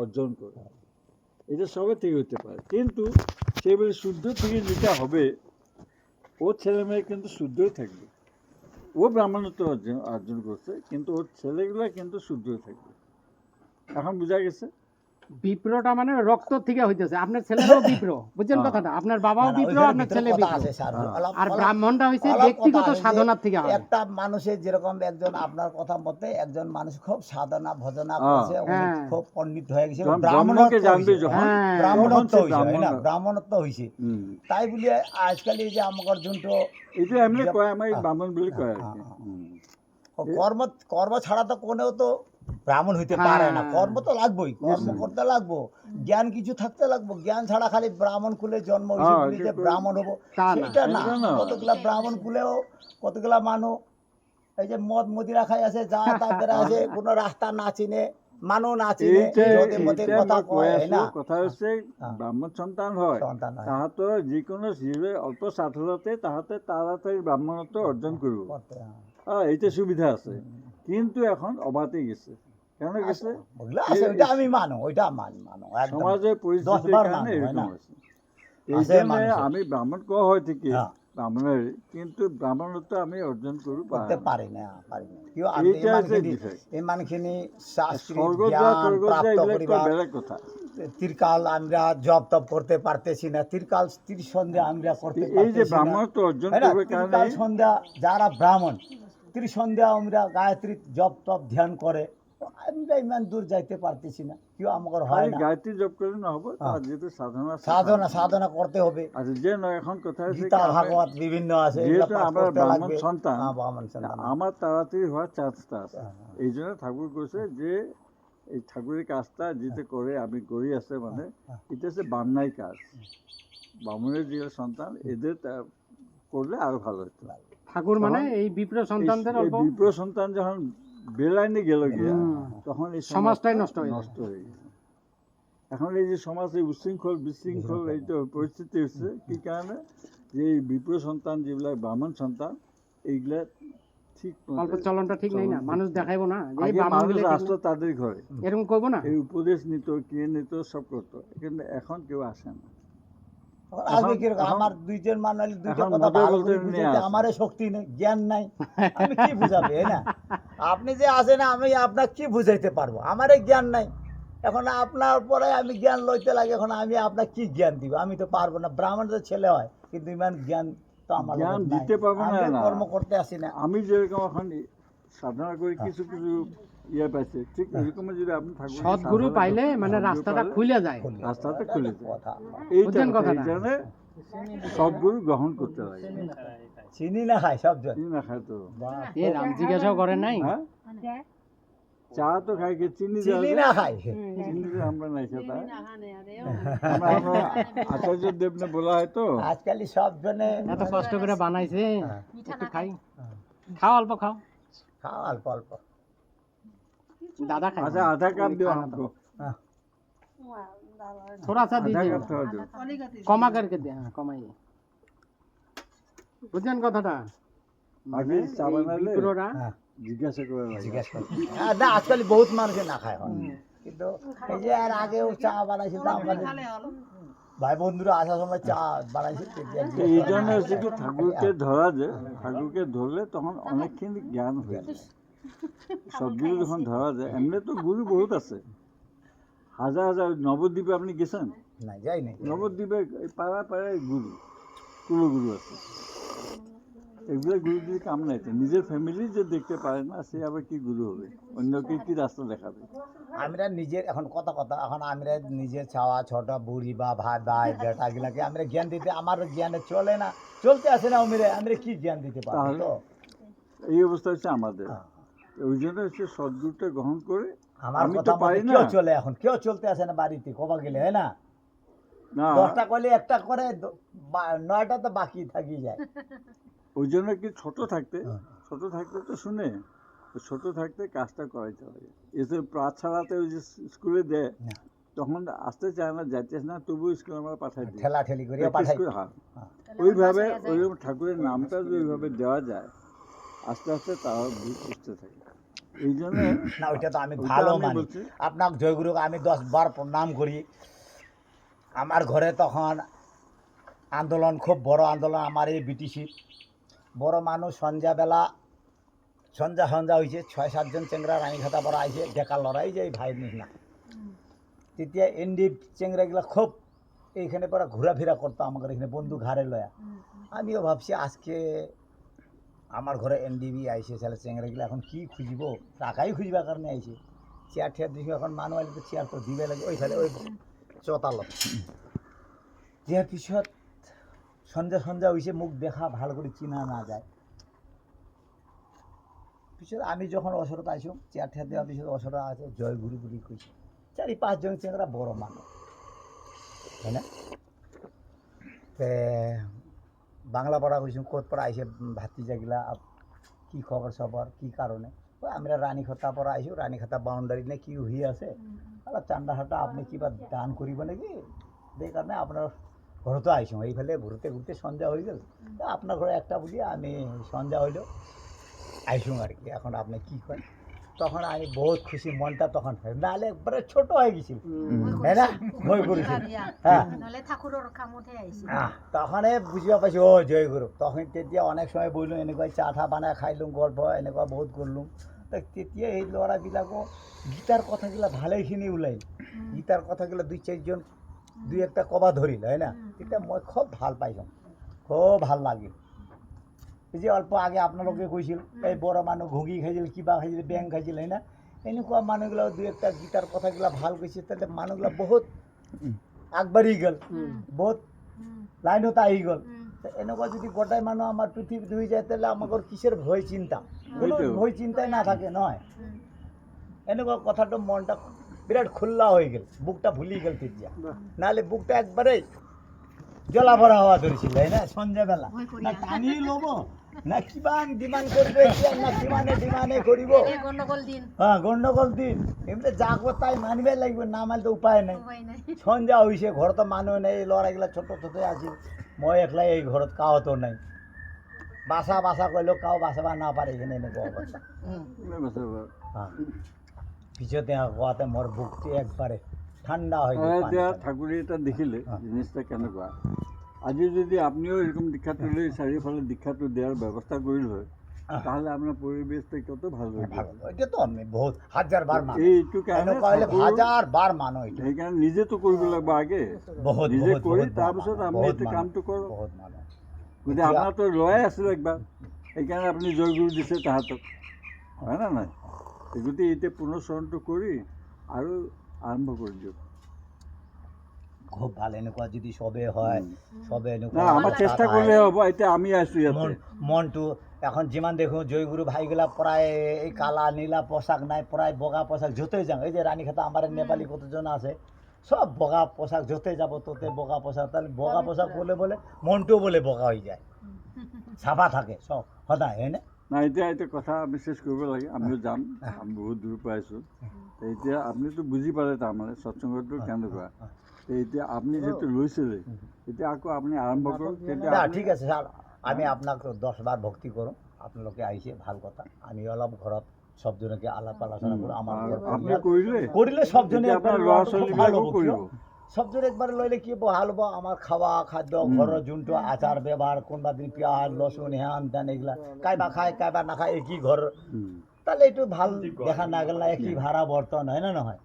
অর্জন করে, এটা সবাই থেকে হতে পারে, কিন্তু সেগুলি শুদ্ধ থেকে যেটা হবে ওর ছেলে মেয়ে কিন্তু শুদ্ধই থাকবে। ও ব্রাহ্মণত্ব অর্জন করছে, কিন্তু ওর ছেলেগুলো কিন্তু শুদ্ধই থাকবে। এখন বোঝা গেছে? বিপ্রটা মানে রক্ত থেকে হইতেছে, আপনার ছেলেরও বিপ্র, বুঝছেন কথাটা? আপনার বাবাও বিপ্র, আপনার ছেলে বিপ্র, আর ব্রাহ্মণটা হইছে ব্যক্তিগত সাধনার থেকে হয়। একটা মানুষের যেরকম একজন আপনার কথা মতে একজন মানুষ খুব সাধনা ভজনা করছে, উনি খুব পণ্ডিত হয়ে গেছে, ব্রাহ্মণকে জানবে যখন, ব্রাহ্মণত্ব হইছে, তাই বলি আজকাল এই যে আমার জন্য এটা এমনি কয়, আমি ব্রাহ্মণ বলে কয় আর কি। কর্ম ছাড়া তো কোনেও তো ব্রাহ্মণ হইতে পারে না, কর্ম তো লাগবেই, কর্ম করতে লাগবো, জ্ঞান কিছু থাকতে লাগবো, জ্ঞান ছাড়া খালি ব্রাহ্মণ কুলে জন্ম হয়েছে বলি যে ব্রাহ্মণ হবো সেটা না। কতগুলা ব্রাহ্মণ কুলেও কতগুলা মানুষ এই যে মদ মদিরা খাই আছে, যা তারপরে আছে, কোনো রাস্তা না চিনে, মানুষ না চিনে, কথা হচ্ছে ব্রাহ্মণ সন্তান হয় তাহাতো যিকোনো জীবে অল্প সাধনাতে তাহাতে তাড়াতাড়ি ব্রাহ্মণত্ব অর্জন করব, এইটা সুবিধা আছে। কিন্তু এখন অবাতে গেছে, কেন গেছে? আমি মানো, ওইটা মানো, সমাজের পরিস্থিতির কারণে এরকম আছে। এই জন্য আমি ব্রাহ্মণ কোয়া হয় থেকে ব্রাহ্মণের, কিন্তু ব্রাহ্মণত্ব আমি অর্জন করতে পারি না। ত্রিকাল আমরা জব তপ করতে পারতেছি না, ত্রিকাল ত্রিসন্ধ্যা আমরা করতে পারতেছি না, ত্রিকাল সন্ধ্যা যারা ব্রাহ্মণ ত্রিসন্ধ্যা আমরা গায়ত্রী জপ তপ ধ্যান করে, আমরা ইমান দূর যাইতে পারতেছি না, কেউ আমার হয় না। গায়ত্রী জপ করে না হবে, যেহেতু সাধনা করতে হবে। আচ্ছা, যে নয় এখন কথা হচ্ছে গীতা ভাগবত বিভিন্ন আছে, যেহেতু আমরা ব্রাহ্মণ সন্তান, আমার তাড়াতাড়ি হওয়ার চান্সটা আছে। এই জন্য ঠাকুর কইছে যে এই ঠাকুরের কাজটা যেতে করে আমি করি আছে, মানে এটা হচ্ছে বান্নাই কাজ, ব্রাহ্মণের যে সন্তান এদের করলে আরো ভালো হতো। ঠাকুর মানে এই বিপ্র সন্তানদের, বিপ্র সন্তান যখন বেলাইনে গেল গিয়া, তখন এই সমাজটাই নষ্ট হয়ে গেছে। এখন এই যে সমাজে উশৃঙ্খল বিশৃঙ্খল এই তো পরিস্থিতি হচ্ছে, কি কারণে? যে এই বিপ্র সন্তান যেগুলা ব্রাহ্মণ সন্তান, এইগুলা ঠিক চলনটা ঠিক নেই না, মানুষ দেখাইবো না যে মানুষ আসতো তাদের ঘরে, এরকম করবো না, এই উপদেশ নিত, কে নিত, সব করতো, কিন্তু এখন কেউ আসে না। আমার দুইজন মানুষ দুইটা কথা ভালো করে বুঝাইতে আমারে শক্তি নেই, জ্ঞান নাই, আমি কি বুঝাবে না? আপনি যে আছেন, আমি আপনাকে কি বুঝাইতে পারবো? আমারে জ্ঞান নাই, এখন আপনার পরে আমি জ্ঞান লইতে লাগে, এখন আমি আপনাকে কি জ্ঞান দিব? আমি তো পারবো না, ব্রাহ্মণের ছেলে হয় কিন্তু ইমান জ্ঞান তো আমার জ্ঞান দিতে পারবো না, কর্ম করতে আসি না। আমি যেরকম এখন সাধনা করে কিছু কিছু ইয়ে পাইছে, ঠিক এরকম যদি আপনি সদ্গুরু পাইলে মানে রাস্তাটা খুলে যায়, রাস্তাটা খুলে যায়। এই জন্য সদ্গুরু গ্রহণ করতে লাগে। চিনি না খায়, সব চিনি না খায় তো রাম জিজ্ঞাসাও করে নাই, চা তো খাই, চিনি না খাই, চিনি আমরা নাই খেতা। আচার্য দেবনে বলা হয় তো আজকাল সব জনে এত কষ্ট করে বানাইছে, একটু খাই, খাও অল্প, খাও অল্প অল্প, दादा खाए। अच्छा, आधा कप दो हमको, थोड़ा सा दीजिए, कमा करके दे, हाँ कमाइए, বুঝছেন কথাটা? আগে চা বানালে বিপ্ররা জিজ্ঞাসা করে না, আজকাল বহুত মানুষ না খায়, কিন্তু এই যে আর আগেও চা বানাইছিল আমাদের ভাই বন্ধুরা আসার সময় চা বানাইছে। এই জন্য হচ্ছে কি ঠাকুরকে ধরা যায়, ঠাকুরকে ধরলে তখন অনেকখানি জ্ঞান হয়ে যায়। সবগুলো যখন ধরা যায়, এমনি তো গুরু বহুত আছে, হাজার হাজার। নবদ্বীপে আপনি গেছেন? না, যাই নাই। নবদ্বীপে পাড়ায় পাড়ায় গুরু, কুলগুরু আছে। এগুলো গুরু দিয়ে কাম নাই, নিজের ফ্যামিলি যে দেখতে পারে না সে আবার কি গুরু হবে, অন্যকে কি রাস্তা দেখাবে? আমরা নিজের এখন কথা এখন আমরা নিজের ছাওয়া ছোট বুড়ি বা ভাই ভাই বেটা গুলাকে আমরা জ্ঞান দিতে, আমার জ্ঞানে চলে না, চলতে আসে না, আমরা কি জ্ঞান দিতে পারবো? তো এই অবস্থা হচ্ছে আমাদের। ওই জন্য হচ্ছে সদ্গুরুটা গ্রহণ করে। আমার কথা পারি না, কেউ চলে, এখন কেউ চলতে আসে না বাড়িতে, কবা গেলে হয় না, 10টা করলে একটা করে, 9টা তো বাকি থাকি যায়। ওই জন্য কি ছোট থাকতে তো শুনে, ছোট থাকতে কাজটা করাইতে হবে। এসে প্রাত ছাড়াতে ওই যে স্কুলে দেয়, তখন আসতে চায় না, যাইতে না, তবু স্কুলে আমরা পাঠাই দিই, ঠেলাঠেলি করে পাঠাই। ওইভাবে ওইরকম ঠাকুরের নামটা যদি ওইভাবে দেওয়া যায়, আস্তে আস্তে তারা বুঝতে থাকে। এই জন্য না ওইটা তো আমি ওইটা ভালো আমি মানি। বলছি। আপনার জয়গুরুকে আমি 10 বার প্রণাম করি। আমার ঘরে তখন আন্দোলন, খুব বড় আন্দোলন আমার এই বিটিসির। বড় মানুষ সন্ধ্যা হয়েছে, 6-7 জন চেংরা রানীখাতা পরা আইছে, বেকার লড়াই যে এই ভাই নিস না। তেতিয়া এনডি চেংরাগুলা খুব এইখানে পরা ঘোরাফেরা করতো আমাদের এখানে, বন্ধু ঘাড়ে লয়া। আমিও ভাবছি আজকে আমার ঘরে এনডিবি আইছে, তাহলে চেংরাগুলা এখন কি খুঁজব, টাকাই খুঁজবার কারণে আইছে। চেয়ার ঠেয়ার দিছি, এখন মানুষ আইলে তো চেয়ার তো দিবে লাগে ওইখানে ওই চতালত। দেওয়ার পিছত সন্ধ্যা হয়েছে, মুখ দেখা ভালো করে চিনা না যায়। পিছত আমি যখন অসরত আইসো, চেয়ার ঠেয়ার দেওয়ার পিছত অসরত আছে জয়গুরু বলি কইছে। 4-5 জন চেংরা বড় মানুষ, তাই না? বাংলা পড়া কইছো, কোত পড়া আইসে ভাতিজাগুলা, কি খবর সবর, কি কারণে? আমরা রানীখাতা পড়া আইসো, রানীখাতা বাউন্ডারি নে কি হয়ে আছে, চান্দা হাটা আপনি কিবা দান করিব নাকি, এই কারণে আপনার ঘরতে আইসো। এইফালে ঘুরতে ঘুরতে সন্ধ্যা হয়ে গেল, আপনার ঘরে একটা বুঝি আমি সন্ধ্যা হইল আইসো আর কি। এখন আপনি কি করেন? তখন আমি বহুত খুশি, মনটা তখন নাহলে একবারে ছোট হয়ে গেছিল, তাই না? ভয় করেছিল। হ্যাঁ, তখন বুঝিবা পাইছি ও জয়গুরু। তখন তেতিয়া অনেক সময় বললুম, এনেকুৱা চা ঠা বানাই খাইলুম, গল্প এনেকুৱা বহুত করলুম। তো তেতিয়া এই ল'ৰাবিলাকো গীতার কথাগুলা ভালেখিনি ওলাইল। গীতার কথাগুলা 2-4 জন 2-1টা কবা ধরিল, হয় না? তেতিয়া মই খুব ভাল পাইছোঁ, খুব ভাল লাগিল। এই যে অল্প আগে আপোনালোকে কৈছিল এই বড় মানুহ ঘুগি খাইছিল, কিবা খাইছিল, বেং খাইছিল, হয় না? এনেকুৱা মানুহগুলা 2-1টা গীতার কথাগুলা ভাল কৈছে, তাতে মানুহগুলা বহুত আগবাঢ়ি গ'ল, বহুত লাইনত আহি গ'ল। এনেকুৱা যদি গোটাই মানুহ আমাৰ পৃথিৱীত হৈ যায়, তাহলে আমাকৰ কিসের ভয় চিন্তা? কোনো ভয় চিন্তাই না থাকে, নহয়? এনেকুৱা কথাটো মনটা বিরাট খোলা হয়ে গেল, বুকটা ভুলি গেল তেতিয়া। নাহলে বুকটা একবারে জ্বলা ভরা হওয়া ধরেছিল, তাই না? সন্ধ্যাবেলা না টানি লব, না কিবা ডিমান্ড করবে, না ডিমান্ডে করিব। হ্যাঁ, গন্ডগোল দিন। এমনি যা তাই মানবে লাগবে, না মানলে উপায় নাই। সন্ধ্যা হয়েছে, ঘর তো মানুষ নেই, লড়াইগুলা ছোট ছোট আছে, মই একলাই এই ঘরত, কাও তো নাই। বাসা কইলেও কাও বাঁচাবা না পারে, এখানে এনেকুৱা অবস্থা। হ্যাঁ, পিছতে কোৱাতে মোৰ বুকটি একবারে ঠান্ডা হয়ে গেল। এতিয়া ঠাকুৰে এটা দেখিলে জিনিসটা কেনেকুৱা, আজি যদি আপনিও এরকম দীক্ষাটো লৈ চাৰিওফালে দীক্ষাটো দিয়াৰ ব্যৱস্থা কৰিল হয়, তাহলে আপনার পরিবেশটা কত ভালো হইতো। এটা তো আমি বহুত হাজার বার মানুষ, এইটো কাৰণে হাজার বার মানুষ, সেইকাৰণে নিজে তো কৰিব লাগিব আগে, বহুত নিজে কৰি তাৰপিছত আমি এইটো কামটো কৰোঁ। গতিকে আপোনাৰ তো লয়াই আছিল একবাৰ, সেইকাৰণে আপুনি জয়গুৰু দিছে তাহাঁতক, হয় না নাই? গতিকে এতিয়া পুনঃস্মৰণটো কৰি আৰু আৰম্ভ কৰি দিয়ক। খুব ভালো, এনেকুৱা যদি সবে হয়, সবে না এনেকুৱা আমাৰ চেষ্টা কৰিলে হ'ব। এতিয়া আমি আছোঁ ইয়াতে, মনটো এখন যিমান দেখোঁ জয়গুৰু ভাইগুলা প্ৰায় এই কালা নীলা পোশাক নাই, প্ৰায় বগা পোশাক য'তেই যাওঁ। এই যে রানীখাতা আমার নেপালি কতজন আছে, সব বগা পোশাক, য'তে যাব ততে বগা পোশাক। তাহলে বগা পোশাক বলে মনটোও বলে বগা হয়ে যায়, চাফা থাকে সব সদায়, হয় না? না এতিয়া কথা আমি শেষ কৰিব লাগে, আমিও যাম, আমি বহুত দূৰৰ পৰা আহিছোঁ। এতিয়া আপুনিতো বুজি পালে তাৰমানে সৎসংগটো কেনেকুৱা। এতিয়া আপুনি যিটো লৈছিলে, এতিয়া আকৌ আপুনি আৰম্ভ কৰক। না ঠিক আছে স্যার, আমি আপনাকে 10 বার ভক্তি করুন, আপনালোকে আইসে ভাল কথা। আমি অলপ ঘৰত সবজনকে আলাপ আলোচনা কৰোঁ। আমাৰ আপনি কৰিলে সবজনে আপোনাৰ ল'ৰা ছোৱালীবিলাকো কৰিব। সবজনে একবাৰ লইলে কি ভাল হ'ব, আমাৰ খাওয়া খাদ্য, ঘৰৰ যোনটো আচাৰ ব্যৱহাৰ, কোনোবা দিন পিঁয়াজ লসুন হ্যান ত্যান এইগুলা কাইবা খায়, কাইবা নাখায়, একই ঘর, তাহলে একটু ভাল দেখা না গেল না, একই ভাড়া বর্তন, হয় না নহয়?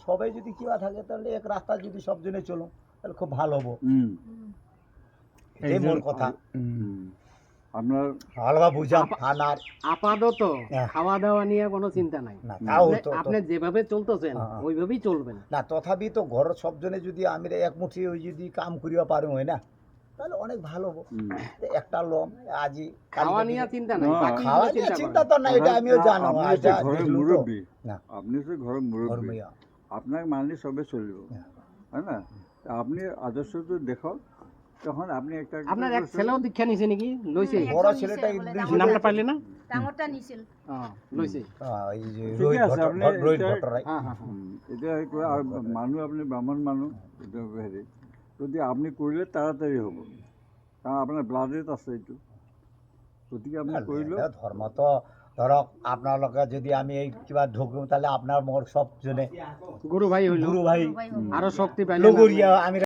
সবাই যদি কিবা থাকে, তাহলে এক রাস্তা যদি সবজনে চলুন, তাহলে খুব ভালো হবো। এটাই মোর কথা। আপনার হালবা বুঝাম খানার আপাতত খাওয়া দাওয়া নিয়ে কোনো চিন্তা নাই, আপনি যেভাবে চলতেছেন ওইভাবেই চলবেন। না তথাপি তো ঘর সবজনে যদি আমি একমুঠি ওই যদি কাম করিবা পারো, হয় না? তাহলে অনেক ভালো হবো। একটা লোম আজি খাওয়া নিয়ে চিন্তা নাই, খাওয়া নিয়ে চিন্তা তো না, এটা আমিও জানো। ঘরের মুরব্বী, আপনি তো ঘরের মুরব্বী, আপনার মানলে সবে চলবে, হয় না? আপনি আদর্শটো দেখক, তখন আপনি একটা আপনার এক ছেলেও দীক্ষা নিছে নাকি? লইছে? বড় ছেলেটা নামটা পাইলে না? ডাঙরটা নিছিল। লইছে। এই যে রোহিত ভট্টরায়। এটা মানুহ আপনি ব্রাহ্মণ মানুহ, এটা হেৰি যদি আপনি কৰিলে তাড়াতাড়ি হ'ব, কাৰণ আপোনাৰ ব্লাডেত আছে এইটো। গতিকে আপুনি কৰিলে ধর্ম তো ধৰক আপোনালোকে যদি আমি এই কিবা ঢুকো তাহলে আপনার মোর সব জনে গুরু ভাই হইল গুরু ভাই আরো শক্তি পাইলেন লগরিয়া আমি